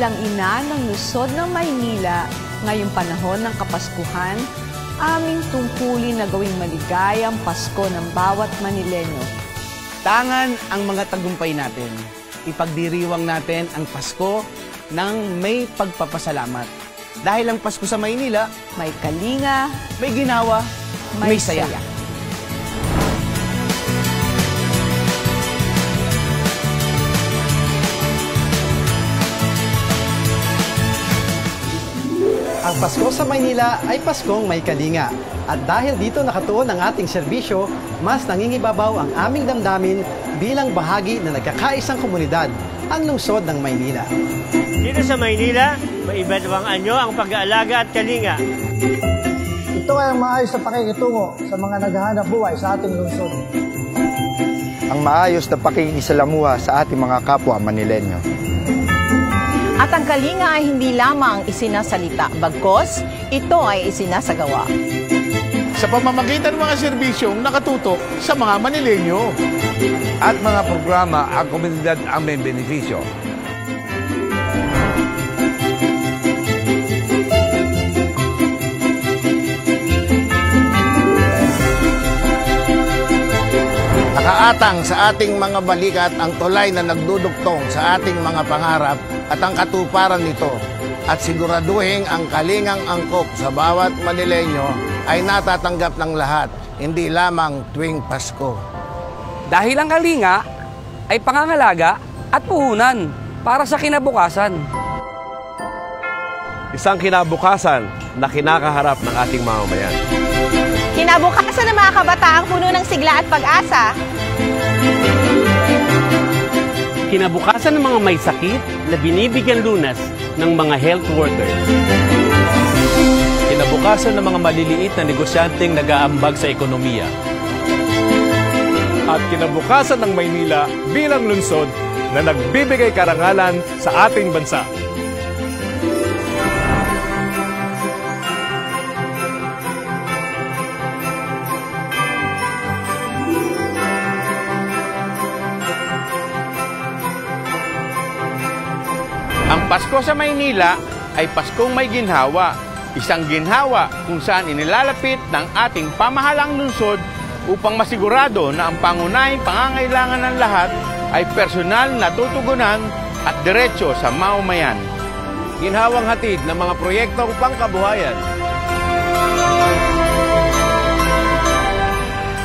bilang ina ng lungsod ng Maynila ngayong panahon ng Kapaskuhan, aming tungkulin na gawing maligayang Pasko ng bawat Manileño. Tangan ang mga tagumpay natin. Ipagdiriwang natin ang Pasko ng may pagpapasalamat. Dahil ang Pasko sa Maynila, may kalinga, may ginawa, may saya. Ang Pasko sa Maynila ay Paskong may kalinga. At dahil dito nakatuon ang ating serbisyo, mas nangingibabaw ang aming damdamin bilang bahagi na nagkakaisang komunidad, ang lungsod ng Maynila. Dito sa Maynila, may iba't ibang anyo ang pag-aalaga at kalinga. Ito ay ang maayos na pakikitungo sa mga naghahanap buhay sa ating lungsod. Ang maayos na pakikisalamuha sa ating mga kapwa Manileño. At ang kalinga ay hindi lamang isinasalita, bagkos ito ay isinasagawa. Sa pamamagitan ng mga serbisyong nakatutok sa mga Manileño. At mga programa ang komunidad ang may benepisyo. Nakaatang sa ating mga balikat ang tulay na nagdudugtong sa ating mga pangarap at ang katuparan nito at siguraduhin ang kalingang angkop sa bawat Manileño ay natatanggap ng lahat, hindi lamang tuwing Pasko. Dahil ang kalinga ay pangangalaga at puhunan para sa kinabukasan. Isang kinabukasan na kinakaharap ng ating mamamayan. Kinabukasan ng mga kabataang puno ng sigla at pag-asa. Kinabukasan ng mga may sakit na binibigyan lunas ng mga health workers. Kinabukasan ng mga maliliit na negosyanteng nag-aambag sa ekonomiya. At kinabukasan ng Maynila bilang lungsod na nagbibigay karangalan sa ating bansa. Ang Pasko sa Maynila ay Paskong may ginhawa. Isang ginhawa kung saan inilalapit ng ating pamahalang lungsod upang masigurado na ang pangunahing pangangailangan ng lahat ay personal na tutugunan at diretso sa mamamayan. Ginhawang hatid ng mga proyektong pangkabuhayan.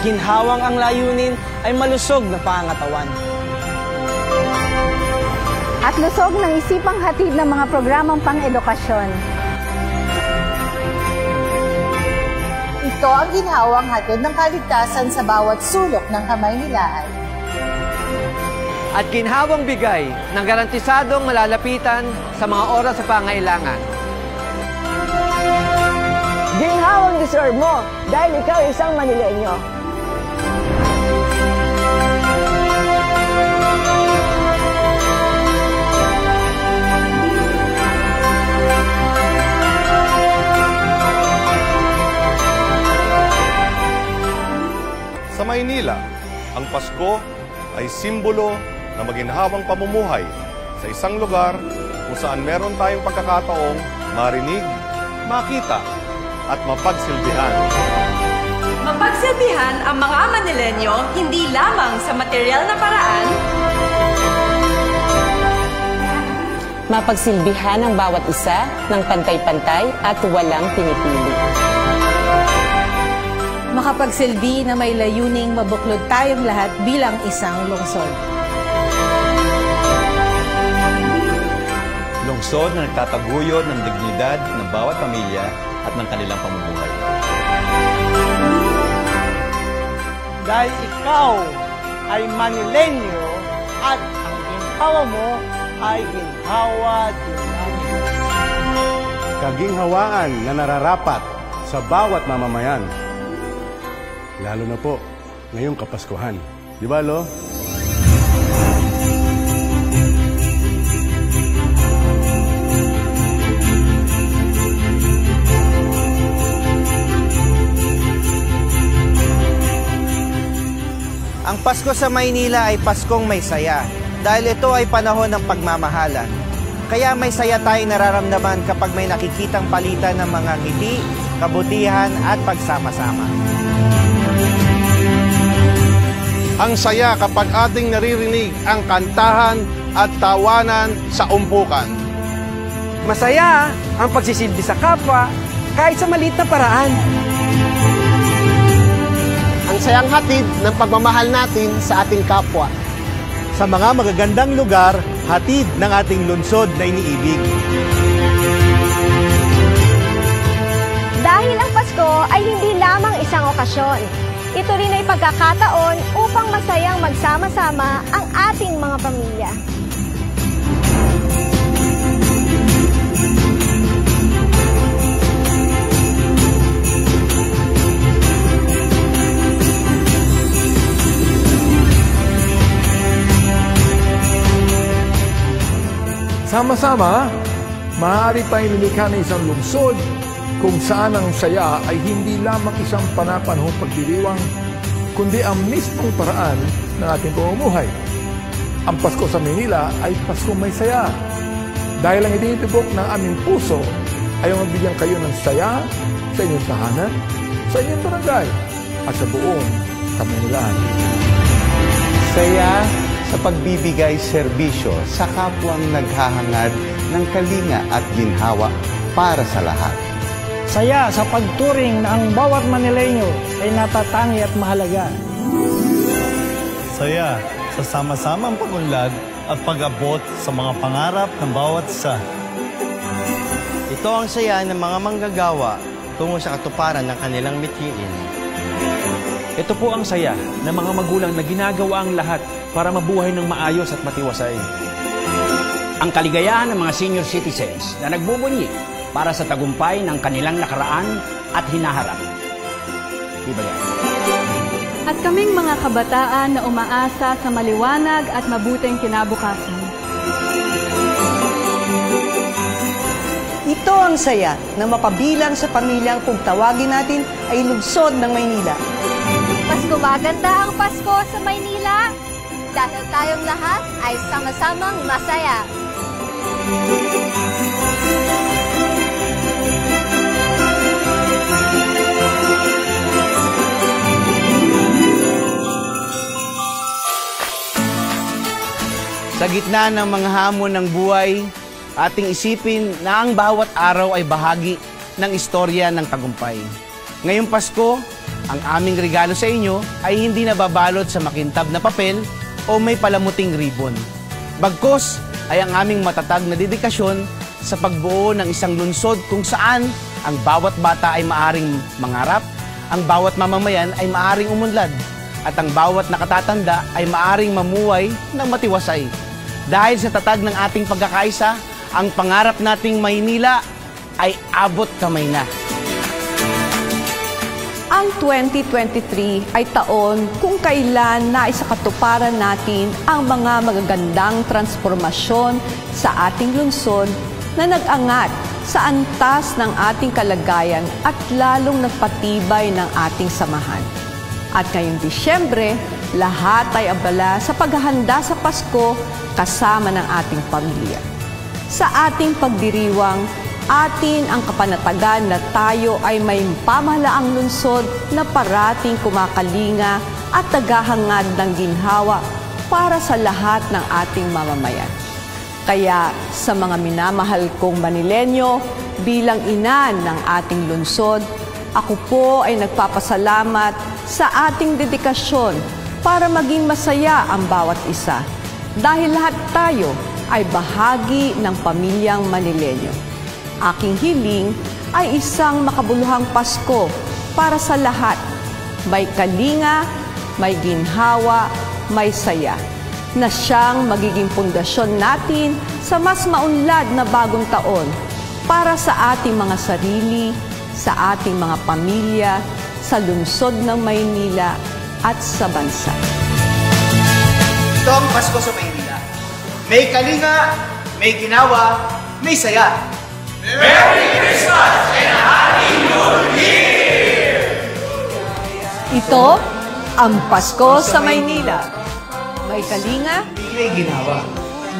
Ginhawang ang layunin ay malusog na pangangatawan. At lusog ng isipang hatid ng mga programang pang-edukasyon. Ito ang ginhawang hatid ng kaligtasan sa bawat sulok ng Kamaynilaan. At ginhawang bigay ng garantisadong malalapitan sa mga oras sa pangailangan. Ginhawang deserve mo dahil ikaw isang Manileño. Sa Maynila, ang Pasko ay simbolo ng maginhawang pamumuhay sa isang lugar kung saan meron tayong pagkakataong marinig, makita at mapagsilbihan. Mapagsilbihan ang mga Manileño hindi lamang sa material na paraan, mapagsilbihan ang bawat isa ng pantay-pantay at walang pinipili. Makapagsilbi na may layuning mabuklod tayong lahat bilang isang lungsod. Lungsod na nagtataguyod ng dignidad ng bawat pamilya at ng kanilang pamumuhay. Dahil ikaw ay Manileño at ang ginhawa mo ay ginhawa din namin. Kaginhawaan na nararapat sa bawat mamamayan. Lalo na po ngayong Kapaskuhan. Di ba, Lo? Ang Pasko sa Maynila ay Paskong may saya dahil ito ay panahon ng pagmamahalan. Kaya may saya tayong nararamdaman kapag may nakikitang palitan ng mga ngiti, kabutihan at pagsama-sama. Ang saya kapag ating naririnig ang kantahan at tawanan sa umpukan. Masaya ang pagsisilbi sa kapwa kahit sa maliit na paraan. Ang sayang hatid ng pagmamahal natin sa ating kapwa. Sa mga magagandang lugar, hatid ng ating lungsod na iniibig. Dahil ang Pasko ay hindi lamang isang okasyon. Ito rin ay pagkakataon upang masayang magsama-sama ang ating mga pamilya. Sama-sama, maaari tayong lumikha ng isang lungsod kung saan ang saya ay hindi lamang isang panapanahong pagdiriwang, kundi ang mismong paraan ng ating pamumuhay. Ang Pasko sa Maynila ay Pasko may saya. Dahil ang itinitubok ng aming puso ay magbigyan kayo ng saya sa inyong tahanan, sa inyong barangay, at sa buong Kamaynilaan. Saya sa pagbibigay serbisyo sa kapwang naghahangad ng kalinga at ginhawa para sa lahat. Saya sa pagturing na ang bawat Manileño ay natatangi at mahalaga. Saya sa sama-samang pag-unlad at pag-abot sa mga pangarap ng bawat isa. Ito ang saya ng mga manggagawa tungo sa katuparan ng kanilang mithiin. Ito po ang saya ng mga magulang na ginagawa ang lahat para mabuhay ng maayos at matiwasay. Ang kaligayahan ng mga senior citizens na nagbubunyi para sa tagumpay ng kanilang nakaraan at hinaharap. Diba yan? At kaming mga kabataan na umaasa sa maliwanag at mabuting kinabukasan. Ito ang saya na mapabilang sa pamilyang kung tawagin natin ay lungsod ng Maynila. Mas gumaganda ang Pasko sa Maynila dahil tayong lahat ay sama-samang masaya. Sa gitna ng mga hamon ng buhay, ating isipin na ang bawat araw ay bahagi ng istorya ng tagumpay. Ngayong Pasko, ang aming regalo sa inyo ay hindi nababalot sa makintab na papel o may palamuting ribbon. Bagkus ay ang aming matatag na dedikasyon sa pagbuo ng isang lungsod kung saan ang bawat bata ay maaring mangarap, ang bawat mamamayan ay maaring umunlad, at ang bawat nakatatanda ay maaring mamuhay ng matiwasay. Dahil sa tatag ng ating pagkakaisa, ang pangarap nating Maynila ay abot kamay na. Ang 2023 ay taon kung kailan naisakatuparan natin ang mga magagandang transformasyon sa ating lungsod na nag-angat sa antas ng ating kalagayan at lalong nagpatibay ng ating samahan. At ngayong Disyembre, lahat ay abala sa paghahanda sa Pasko kasama ng ating pamilya. Sa ating pagdiriwang, atin ang kapanatagan na tayo ay may pamahalaang lungsod na parating kumakalinga at naghahangad ng ginhawa para sa lahat ng ating mamamayan. Kaya sa mga minamahal kong Manileño, bilang ina ng ating lungsod, ako po ay nagpapasalamat sa ating dedikasyon para maging masaya ang bawat isa. Dahil lahat tayo ay bahagi ng pamilyang Manileño. Aking hiling ay isang makabuluhang Pasko para sa lahat. May kalinga, may ginhawa, may saya, na siyang magiging pundasyon natin sa mas maunlad na bagong taon para sa ating mga sarili, sa ating mga pamilya, sa lungsod ng Maynila at sa bansa. Ito ang Pasko sa Maynila. May kalinga, may ginawa, may saya. Merry Christmas and Happy New Year! Ito ang Pasko sa Maynila. May kalinga, may ginawa,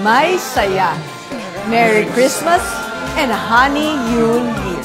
may saya. Merry Christmas and a Honey Yule Year!